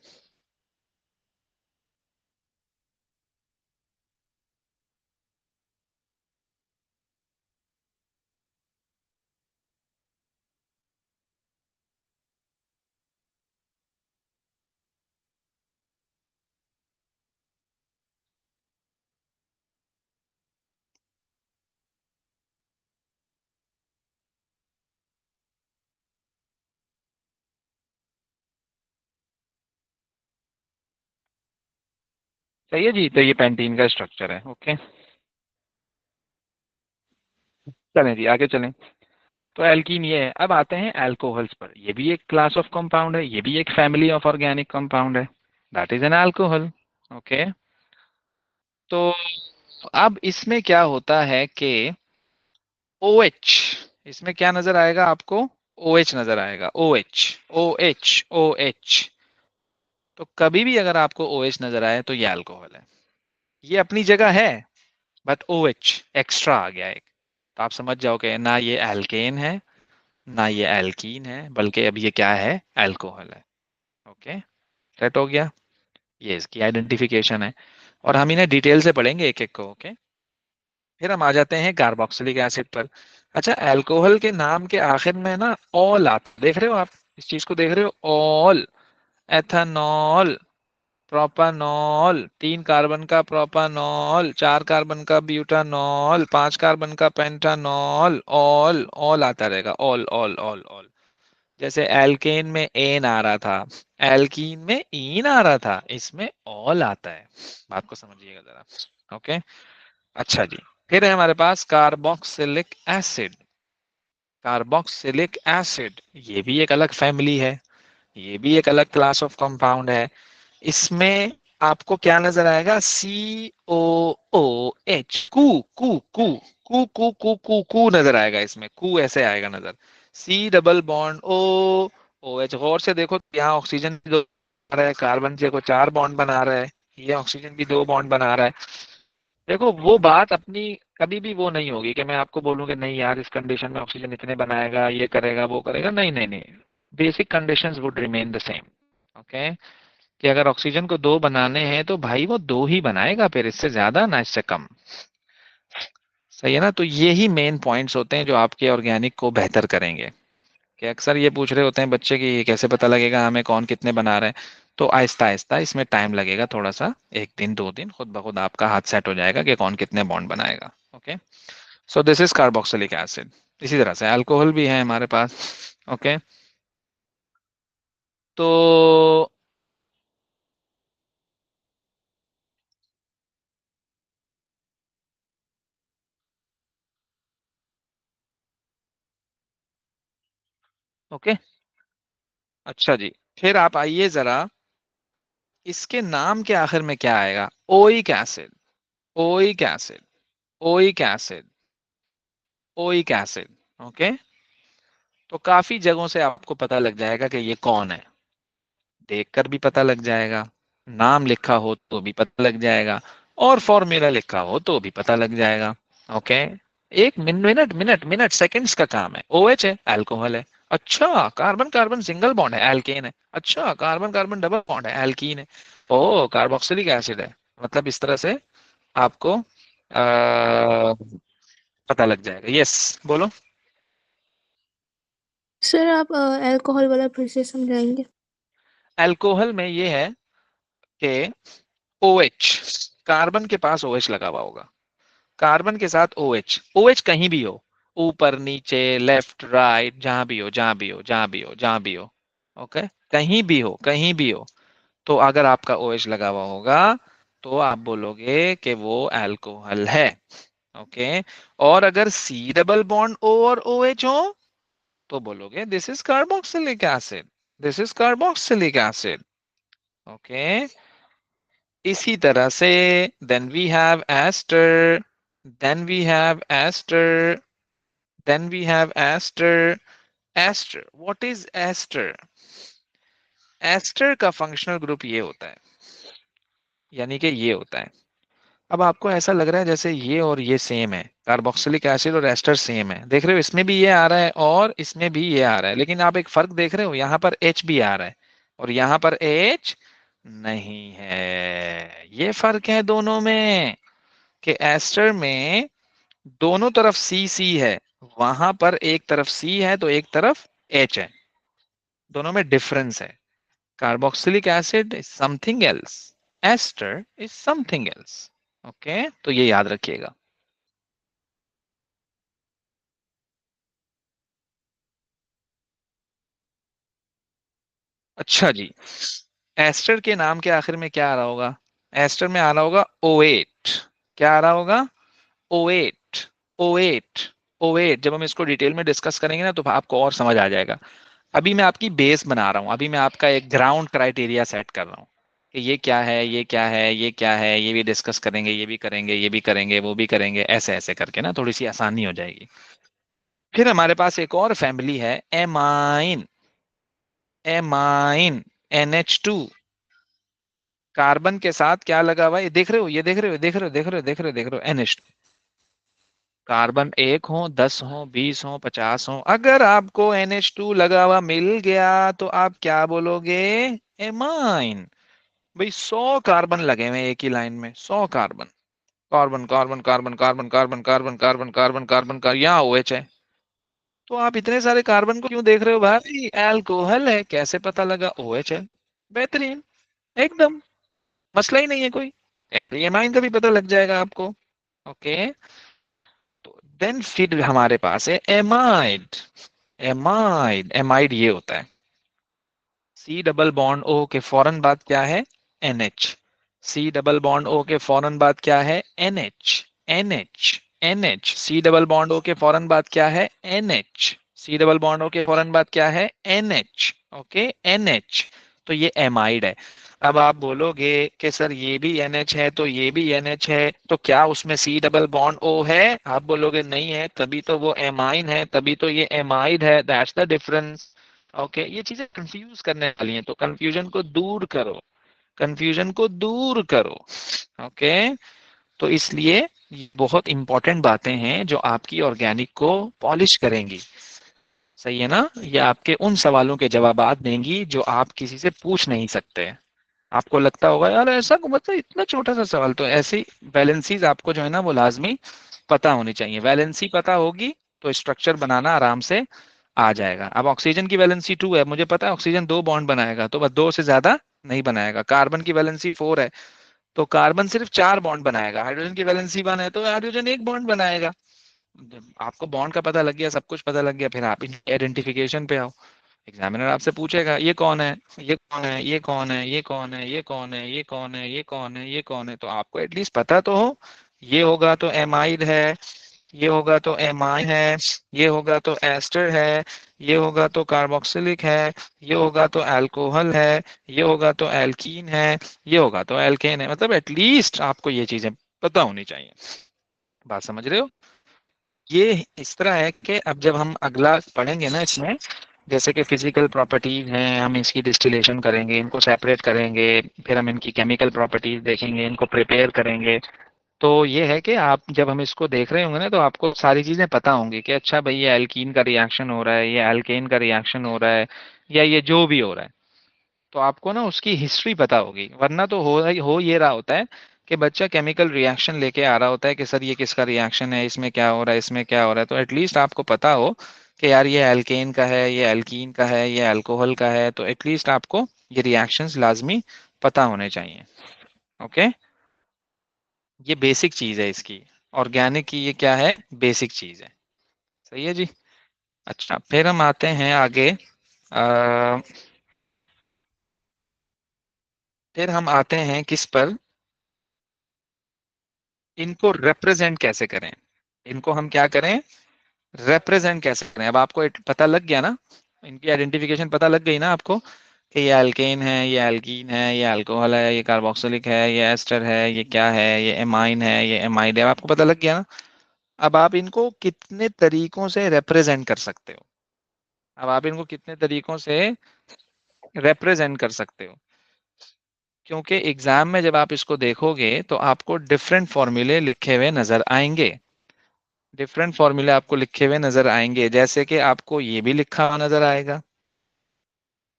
सही है जी, तो ये पेंटीन का स्ट्रक्चर है। ओके, चलें जी आगे चलें। तो एल्कीन ये है। अब आते हैं अल्कोहल्स पर। ये भी एक क्लास ऑफ कंपाउंड है, ये भी एक फैमिली ऑफ ऑर्गेनिक कंपाउंड है, that is an alcohol. Okay, तो अब इसमें क्या होता है कि OH, इसमें क्या नजर आएगा आपको? OH नजर आएगा, OH, OH, OH। तो कभी भी अगर आपको OH नजर आए तो ये अल्कोहल है। ये अपनी जगह है, बट OH एक्स्ट्रा आ गया एक, तो आप समझ जाओ कि ना ये एल्केन है ना ये एल्कीन है, बल्कि अब ये क्या है? अल्कोहल है। ओके, सेट हो गया। ये इसकी आइडेंटिफिकेशन है और हम इन्हें डिटेल से पढ़ेंगे एक एक को। ओके, फिर हम आ जाते हैं कार्बोक्सिलिक एसिड पर। अच्छा, अल्कोहल के नाम के आखिर में ना ऑल आता, देख रहे हो आप इस चीज को? देख रहे हो? ऑल, एथेनॉल, प्रोपानॉल, 3 कार्बन का प्रोपानॉल, 4 कार्बन का ब्यूटानॉल, 5 कार्बन का पेंटानॉल, ऑल ऑल आता रहेगा, ऑल ऑल ऑल ऑल। जैसे एल्केन में एन आ रहा था, एल्कीन में ईन आ रहा था, इसमें ऑल आता है। बात को समझिएगा जरा। ओके, अच्छा जी, फिर है हमारे पास कार्बोक्सिलिक एसिड। कार्बोक्सिलिक एसिड ये भी एक अलग फैमिली है, ये भी एक अलग क्लास ऑफ कंपाउंड है। इसमें आपको क्या नजर आएगा? COOH, कू कू कू कू कू कू कू कू नजर आएगा। इसमें कू ऐसे आएगा नजर। C double bond OH। गौर से देखो, यहाँ ऑक्सीजन भी दो बना रहा है, कार्बन से को 4 बॉन्ड बना रहा है, ये ऑक्सीजन भी 2 बॉन्ड बना रहा है। देखो वो बात अपनी कभी भी वो नहीं होगी कि मैं आपको बोलूं कि नहीं यार इस कंडीशन में ऑक्सीजन इतने बनाएगा, ये करेगा, वो करेगा। नहीं नहीं नहीं, basic conditions would remain the same. Okay, कि अगर ऑक्सीजन को 2 बनाने हैं तो भाई वो 2 ही बनाएगा, फिर इससे ज्यादा ना इससे कम। सही है ना? तो ये ही मेन पॉइंट्स होते हैं जो आपके ऑर्गेनिक को बेहतर करेंगे। कि अक्सर ये पूछ रहे होते हैं बच्चे कि ये कैसे पता लगेगा हमें कौन कितने बना रहे हैं? तो आहिस्ता आहिस्ता इसमें टाइम लगेगा थोड़ा सा, 1 दिन 2 दिन, खुद ब खुद आपका हाथ सेट हो जाएगा कि कौन कितने बॉन्ड बनाएगा। Okay, so this is carboxylic acid. इसी तरह से अल्कोहल भी है हमारे पास। ओके, तो ओके, अच्छा जी, फिर आप आइए जरा, इसके नाम के आखिर में क्या आएगा? Oic acid, oic acid, oic acid, oic acid. Okay, तो काफी जगहों से आपको पता लग जाएगा कि ये कौन है, देखकर भी पता लग जाएगा, नाम लिखा हो तो भी पता लग जाएगा, और फॉर्मूला लिखा हो तो भी पता लग जाएगा। ओके, एक मिनट मिनट मिनट सेकंड्स का काम है। OH है, अल्कोहल है। अच्छा, कार्बन कार्बन सिंगल बॉन्ड है, एल्केन है। अच्छा, कार्बन कार्बन डबल बॉन्ड है, एल्कीन है। ओ, कार्बोक्सिलिक एसिड है। मतलब इस तरह से आपको पता लग जाएगा। यस, बोलो। सर आप अल्कोहल वाला फिर से समझाएंगे? अल्कोहल में ये है कि OH, कार्बन के पास OH लगा हुआ होगा, कार्बन के साथ OH, OH कहीं भी हो, ऊपर नीचे लेफ्ट राइट, जहां भी हो जहां भी हो जहां भी हो जहां भी हो। ओके, कहीं भी हो कहीं भी हो, तो अगर आपका OH लगा हुआ होगा तो आप बोलोगे कि वो अल्कोहल है। ओके, और अगर C डबल बॉन्ड O और OH हो तो बोलोगे this is carboxylic acid, this is carboxylic acid. Okay, इसी तरह से then we have ester, then we have ester, then we have ester. Ester, what is ester? एस्टर का फंक्शनल ग्रुप ये होता है, यानी कि ये होता है। अब आपको ऐसा लग रहा है जैसे ये और ये सेम है, कार्बोक्सिलिक एसिड और एस्टर सेम है। देख रहे हो, इसमें भी ये आ रहा है और इसमें भी ये आ रहा है, लेकिन आप एक फर्क देख रहे हो, यहाँ पर H भी आ रहा है और यहाँ पर H नहीं है। ये फर्क है दोनों में, कि एस्टर में दोनों तरफ सी सी है, वहां पर एक तरफ सी है तो एक तरफ H है, दोनों में डिफरेंस है। Carboxylic acid is something else, ester is something else. Okay, तो ये याद रखिएगा। अच्छा जी, एस्टर के नाम के आखिर में क्या आ रहा होगा? एस्टर में आ रहा होगा O8। क्या आ रहा होगा? O8, O8, O8। जब हम इसको डिटेल में डिस्कस करेंगे ना तो आपको और समझ आ जाएगा। अभी मैं आपकी बेस बना रहा हूं, अभी मैं आपका एक ग्राउंड क्राइटेरिया सेट कर रहा हूं कि ये क्या है, ये क्या है, ये क्या है, ये भी डिस्कस करेंगे, ये भी करेंगे, ये भी करेंगे, वो भी करेंगे, ऐसे ऐसे करके ना थोड़ी सी आसानी हो जाएगी। फिर हमारे पास एक और फैमिली है एमाइन। एमाइन NH2, कार्बन के साथ क्या लगा हुआ है, ये देख रहे हो, ये देख रहे हो, देख रहे हो, देख रहे हो, देख रहे हो, देख रहे हो, NH2। कार्बन 1 हो, 10 हो, 20 हो, 50 हो, अगर आपको NH2 लगा हुआ मिल गया तो आप क्या बोलोगे, एमाइन। भाई 100 कार्बन लगे हुए हैं एक ही लाइन में, 100 carbon, carbon carbon carbon carbon carbon carbon carbon carbon carbon का, यहाँ OH है। तो आप इतने सारे कार्बन को क्यों देख रहे हो भाई, अल्कोहल है, कैसे पता लगा, OH है। बेहतरीन, एकदम मसला ही नहीं है कोई, एमाइन का भी पता लग जाएगा आपको। ओके, तो देन फिर हमारे पास है एमाइड। एमाइड, एमाइड ये होता है, C डबल बॉन्ड O के फौरन बाद क्या है, NH। C double bond O के फौरन बाद क्या है, NH। NH, NH, C double bond O के फौरन बाद क्या है, NH। C double bond O के फौरन बाद क्या है, NH। Okay, NH। तो ये एमाइड है। अब आप बोलोगे कि सर ये भी NH है तो ये भी NH है, तो क्या उसमें C डबल बॉन्ड O है, आप बोलोगे नहीं है, तभी तो वो एमाइन है, तभी तो ये एमाइड है, दैट्स द डिफरेंस। ओके, ये चीजें कंफ्यूज करने वाली हैं, तो कंफ्यूजन को दूर करो, कंफ्यूजन को दूर करो। ओके, तो इसलिए ये बहुत इंपॉर्टेंट बातें हैं जो आपकी ऑर्गेनिक को पॉलिश करेंगी। सही है ना, ये आपके उन सवालों के जवाब देंगी जो आप किसी से पूछ नहीं सकते। आपको लगता होगा यार ऐसा मतलब इतना छोटा सा सवाल, तो ऐसी वैलेंसीज आपको जो है ना वो लाजमी पता होनी चाहिए। वैलेंसी पता होगी तो स्ट्रक्चर बनाना आराम से आ जाएगा। अब ऑक्सीजन की वैलेंसी 2 है, मुझे पता है ऑक्सीजन 2 बॉन्ड बनाएगा, तो बस 2 से ज्यादा नहीं बनाएगा। कार्बन की वैलेंसी 4 है, तो कार्बन सिर्फ 4 बॉन्ड बनाएगा। हाइड्रोजन की वैलेंसी 1 है, तो हाइड्रोजन 1 बॉन्ड बनाएगा। जब आपको बॉन्ड का पता लग गया, सब कुछ पता लग गया, फिर आप आइडेंटिफिकेशन पे आओ। एग्जामिनर आपसे पूछेगा ये कौन है, ये कौन है, ये कौन है, ये कौन है, ये कौन है, ये कौन है, ये कौन है, ये कौन है, तो आपको एटलीस्ट पता तो हो। ये होगा तो एमाइड है, ये होगा तो एमाइन है, ये होगा तो एस्टर है, ये होगा तो कार्बोक्सिलिक है, ये होगा तो अल्कोहल है, ये होगा तो एल्कीन है, ये होगा तो एल्केन है। मतलब एटलीस्ट आपको ये चीजें पता होनी चाहिए। बात समझ रहे हो। ये इस तरह है कि अब जब हम अगला पढ़ेंगे ना इसमें, जैसे कि फिजिकल प्रॉपर्टीज हैं, हम इसकी डिस्टिलेशन करेंगे, इनको सेपरेट करेंगे, फिर हम इनकी केमिकल प्रॉपर्टीज देखेंगे, इनको प्रिपेयर करेंगे। तो ये है कि आप जब हम इसको देख रहे होंगे ना तो आपको सारी चीजें पता होंगी कि अच्छा भाई ये एल्कीन का रिएक्शन हो रहा है, ये एल्केन का रिएक्शन हो रहा है, या ये जो भी हो रहा है, तो आपको ना उसकी हिस्ट्री पता होगी। वरना तो हो ये रहा होता है कि बच्चा केमिकल रिएक्शन लेके आ रहा होता है कि सर ये किसका रिएक्शन है, इसमें क्या हो रहा है, इसमें क्या हो रहा है, तो एटलीस्ट आपको पता हो कि यार ये एल्केन का है, ये एल्कीन का है, ये अल्कोहल का है, तो एटलीस्ट आपको ये रिएक्शंस लाजमी पता होने चाहिए। ओके, ये बेसिक चीज है इसकी, ऑर्गेनिक की ये क्या है, बेसिक चीज है। सही है जी। अच्छा, फिर हम आते हैं आगे। अ, फिर हम आते हैं किस पर, इनको रिप्रेजेंट कैसे करें, इनको हम क्या करें, रिप्रेजेंट कैसे करें। अब आपको पता लग गया ना, इनकी आइडेंटिफिकेशन पता लग गई ना आपको कि ये एल्केन है, ये एल्कीन है, ये अल्कोहल है, ये कार्बोक्सिलिक है, ये एस्टर है, ये क्या है, ये एमाइन है, ये एमाइड है, आपको पता लग गया ना। अब आप इनको कितने तरीकों से रिप्रेजेंट कर सकते हो, अब आप इनको कितने तरीकों से रिप्रेजेंट कर सकते हो, क्योंकि एग्जाम में जब आप इसको देखोगे तो आपको डिफरेंट फॉर्मूले लिखे हुए नजर आएंगे। डिफरेंट फॉर्मूले आपको लिखे हुए नजर आएंगे, जैसे कि आपको ये भी लिखा हुआ नजर आएगा,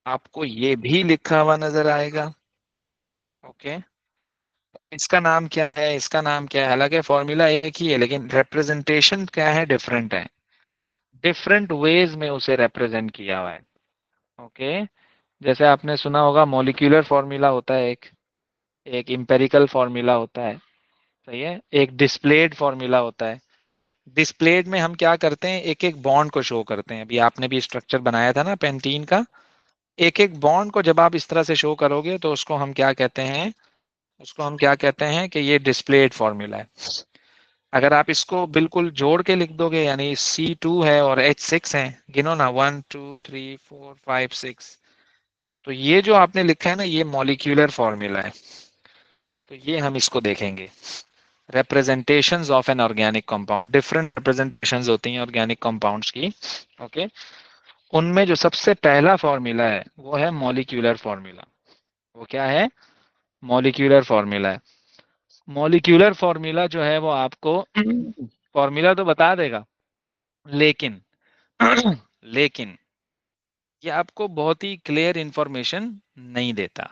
आपको ये भी लिखा हुआ नजर आएगा। ओके, इसका नाम क्या है, इसका नाम क्या है, हालांकि फॉर्मूला एक ही है लेकिन रिप्रेजेंटेशन क्या है, डिफरेंट है, डिफरेंट वेज में उसे रिप्रेजेंट किया हुआ है। ओके, जैसे आपने सुना होगा मॉलिक्यूलर फॉर्मूला होता है, एक एक इम्पेरिकल फॉर्मूला होता है, सही है, एक डिस्प्लेड फॉर्मूला होता है। डिस्प्लेड में हम क्या करते हैं, एक एक बॉन्ड को शो करते हैं। अभी आपने भी स्ट्रक्चर बनाया था ना पेंटीन का, एक एक बॉन्ड को जब आप इस तरह से शो करोगे तो उसको हम क्या कहते हैं, उसको हम क्या कहते हैं कि ये डिस्प्लेड फॉर्मूला है। अगर आप इसको बिल्कुल जोड़ के लिख दोगे, यानी C2 है और H6 है, गिनो ना, 1 2 3 4 5 6, तो ये जो आपने लिखा है ना, ये मॉलिक्यूलर फॉर्मूला है। तो ये हम इसको देखेंगे, representations of an organic compound, different representations होती हैं ऑर्गेनिक कंपाउंड्स की। ओके, उनमें जो सबसे पहला फॉर्मूला है वो है मॉलिक्यूलर फॉर्मूला। वो क्या है? मॉलिक्यूलर फॉर्मूला है। मॉलिक्यूलर फॉर्मूला जो है वो आपको फॉर्मूला तो बता देगा, लेकिन लेकिन ये आपको बहुत ही क्लियर इंफॉर्मेशन नहीं देता।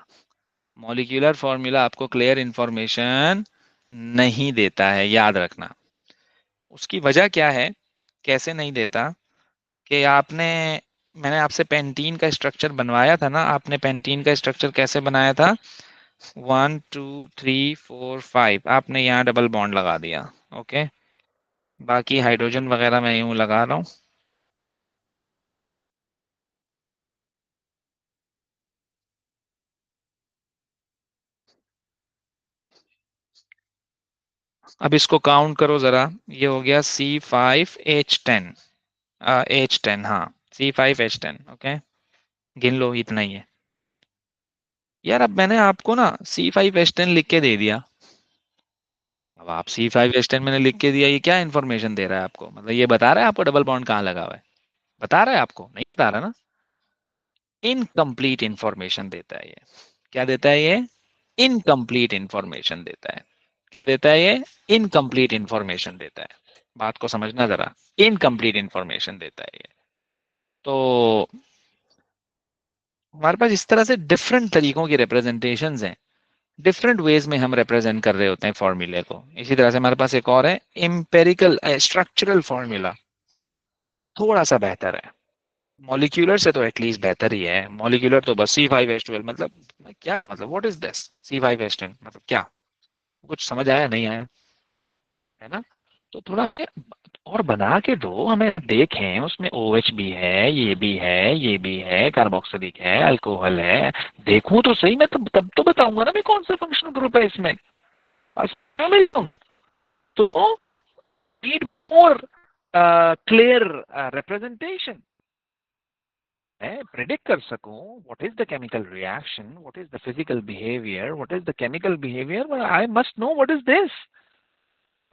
मॉलिक्यूलर फॉर्मूला आपको क्लियर इंफॉर्मेशन नहीं देता है, याद रखना। उसकी वजह क्या है, कैसे नहीं देता? कि मैंने आपसे पेंटीन का स्ट्रक्चर बनवाया था ना, आपने पेंटीन का स्ट्रक्चर कैसे बनाया था? 1 2 3 4 5, आपने यहाँ डबल बॉन्ड लगा दिया। ओके, बाकी हाइड्रोजन वगैरह मैं यूं लगा रहा हूँ। अब इसको काउंट करो जरा, ये हो गया C5H10, H10, हाँ C5H10। ओके, गिन लो, इतना ही है यार। अब मैंने आपको ना C5H10 लिख के दे दिया। अब आप C5H10 मैंने लिख के दिया, ये क्या इन्फॉर्मेशन दे रहा है आपको? मतलब ये बता रहा है आपको डबल बॉन्ड कहाँ लगा हुआ है? बता रहा है आपको? नहीं बता रहा ना। इनकम्प्लीट इंफॉर्मेशन देता है ये। क्या देता है ये? इनकम्प्लीट इंफॉर्मेशन देता है ये, इनकम्प्लीट इंफॉर्मेशन देता है। बात को समझना जरा, इनकम्प्लीट इंफॉर्मेशन देता है ये। तो हमारे पास इस तरह से डिफरेंट तरीकों की रिप्रेजेंटेशंस हैं, डिफरेंट वेज में हम रिप्रेजेंट कर रहे होते हैं फॉर्मूले को। इसी तरह से हमारे पास एक और है, एम्पेरिकल स्ट्रक्चरल फॉर्मूला, थोड़ा सा बेहतर है। मॉलिक्यूलर से तो एटलीस्ट बेहतर ही है। मॉलिक्यूलर तो बस C5H12, मतलब क्या मतलब, व्हाट इज दिस C5H10 मतलब क्या? कुछ समझ आया नहीं आया? है ना? तो थोड़ा और बना के दो, हमें देखें उसमें OH भी है, ये भी है, ये भी है, कार्बोक्सिलिक है, अल्कोहल है। देखूं तो सही, मैं तब तो बताऊंगा ना मैं कौन सा फंक्शनल ग्रुप है इसमें। तो नीड मोर क्लियर रिप्रेजेंटेशन, मैं प्रिडिक्ट कर सकूं what is the chemical reaction, what is the physical behaviour, what is the chemical behaviour, I must know what is this.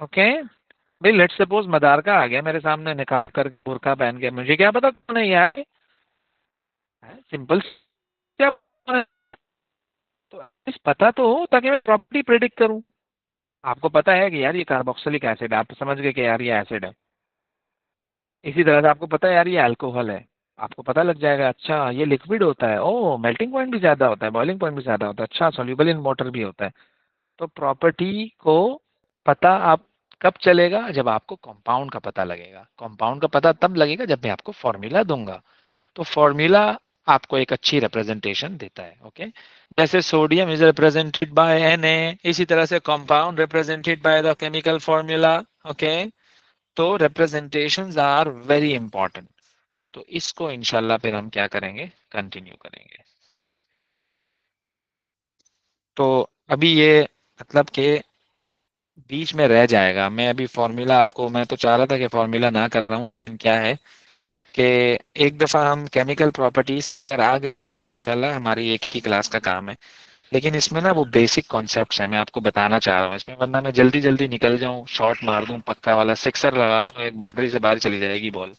Okay भाई, लेट्स सपोज मदारका आ गया मेरे सामने निकाल कर बुर्का पहन के, मुझे क्या पता कौन है यार? सिंपल, क्या तो पता तो हो ताकि मैं प्रॉपर्टी प्रिडिक्ट करूं। आपको पता है कि यार ये कार्बोक्सिलिक एसिड है, आप समझ गए कि यार ये एसिड है। इसी तरह से आपको पता है यार ये अल्कोहल है, आपको पता लग जाएगा अच्छा ये लिक्विड होता है, ओ मेल्टिंग पॉइंट भी ज्यादा होता है, बॉइलिंग पॉइंट भी ज्यादा होता है, अच्छा सोल्यूबल इन वाटर भी होता है। तो प्रॉपर्टी को पता आप कब चलेगा? जब आपको कंपाउंड का पता लगेगा। कंपाउंड का पता तब लगेगा जब मैं आपको फॉर्मूला दूंगा। तो फॉर्मूला आपको एक अच्छी रिप्रेजेंटेशन देता है। ओके, जैसे sodium is represented by Na, इसी तरह से compound represented by the chemical formula. Okay, तो रिप्रेजेंटेशंस आर वेरी इंपॉर्टेंट। तो इसको इंशाल्लाह फिर हम क्या करेंगे, कंटिन्यू करेंगे। तो अभी ये मतलब कि बीच में रह जाएगा। मैं अभी फॉर्मूला आपको, मैं तो चाह रहा था कि फॉर्मूला ना कर रहा हूँ, क्या है कि एक दफा हम केमिकल प्रॉपर्टीज पर आ गए, चला हमारी एक ही क्लास का काम है। लेकिन इसमें ना वो बेसिक कॉन्सेप्ट्स हैं, मैं आपको बताना चाह रहा हूँ इसमें, वरना मैं जल्दी जल्दी निकल जाऊँ, शॉट मार दूं पक्का वाला सिक्सर लगा दूं, एक बाउंड्री से बाहर चली जाएगी बॉल।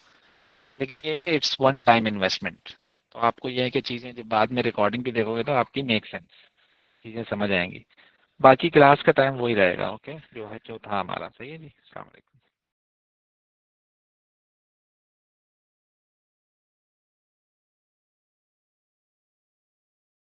लेकिन इट्स वन टाइम इन्वेस्टमेंट। तो आपको यह है कि चीजें जब बाद में रिकॉर्डिंग भी देखोगे तो आपकी मेक सेंस, चीजें समझ आएंगी। बाकी क्लास का टाइम वही रहेगा। ओके, जो है जो था हमारा। सही है जी, अस्सलाम वालेकुम।